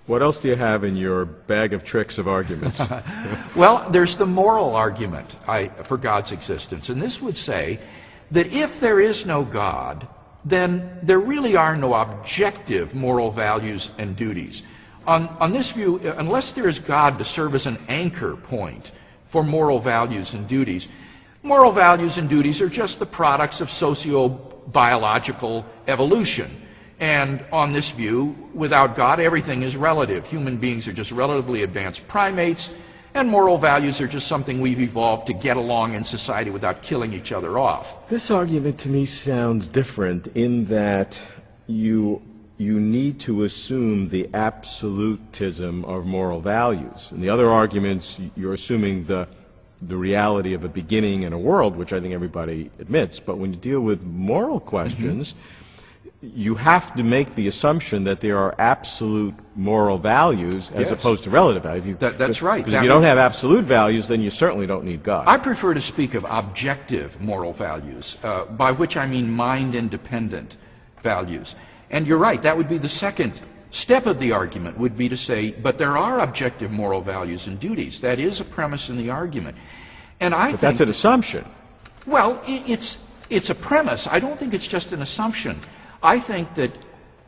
What else do you have in your bag of tricks of arguments? Well, there's the moral argument for God's existence, and this would say that if there is no God, then there really are no objective moral values and duties. On this view, unless there is God to serve as an anchor point for moral values and duties, moral values and duties are just the products of socio-biological evolution. And on this view, without God, everything is relative. Human beings are just relatively advanced primates, and moral values are just something we've evolved to get along in society without killing each other off. This argument to me sounds different in that you need to assume the absolutism of moral values. In the other arguments, you're assuming the reality of a beginning and a world, which I think everybody admits. But when you deal with moral questions, you have to make the assumption that there are absolute moral values as opposed to relative values. That's right. Because if you don't have absolute values, then you certainly don't need God. I prefer to speak of objective moral values, by which I mean mind-independent values. And you're right, that would be the second step of the argument, would be to say, but there are objective moral values and duties. That is a premise in the argument. And I think that's an assumption. Well, it's a premise. I don't think it's just an assumption. I think that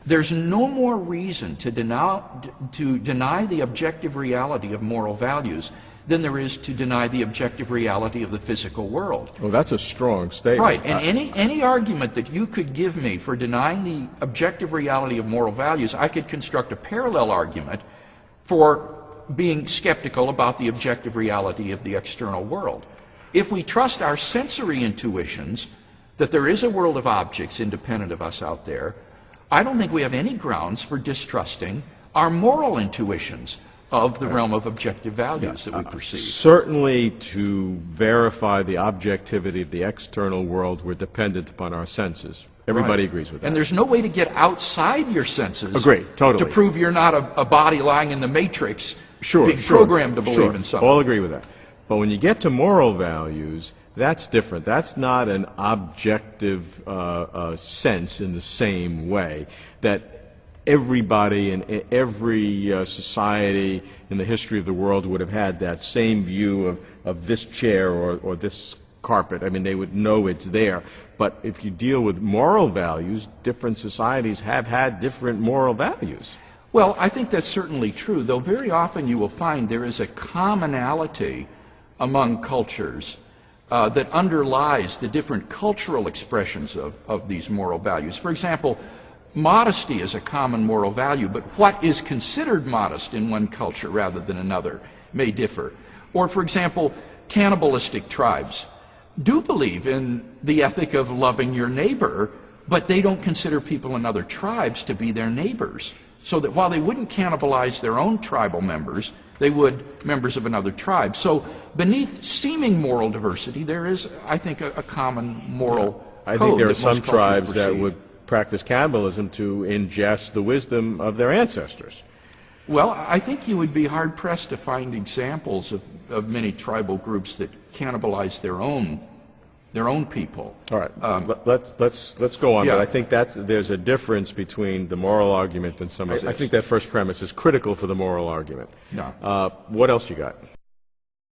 there's no more reason to deny the objective reality of moral values than there is to deny the objective reality of the physical world. Well, that's a strong statement. Right, and any argument that you could give me for denying the objective reality of moral values, I could construct a parallel argument for being skeptical about the objective reality of the external world. If we trust our sensory intuitions that there is a world of objects independent of us out there, I don't think we have any grounds for distrusting our moral intuitions of the realm of objective values that we perceive. Certainly, to verify the objectivity of the external world, we're dependent upon our senses. Everybody agrees with that. And there's no way to get outside your senses totally. to prove you're not a body lying in the matrix being programmed to believe in something. All agree with that. But when you get to moral values, that's different. That's not an objective sense in the same way that everybody in every society in the history of the world would have had that same view of this chair or this carpet. I mean, they would know it's there. But if you deal with moral values, different societies have had different moral values. Well, I think that's certainly true, though very often you will find there is a commonality among cultures that underlies the different cultural expressions of these moral values. For example, modesty is a common moral value, but what is considered modest in one culture rather than another may differ. Or, for example, cannibalistic tribes do believe in the ethic of loving your neighbor, but they don't consider people in other tribes to be their neighbors. So that while they wouldn't cannibalize their own tribal members, they would members of another tribe. So beneath seeming moral diversity, there is, I think, a common moral code. I think there are some tribes that would practice cannibalism to ingest the wisdom of their ancestors. Well, I think you would be hard-pressed to find examples of many tribal groups that cannibalize their own people. All right, let's go on. Yeah. But I think there's a difference between the moral argument and some. I think that first premise is critical for the moral argument. Yeah. What else you got?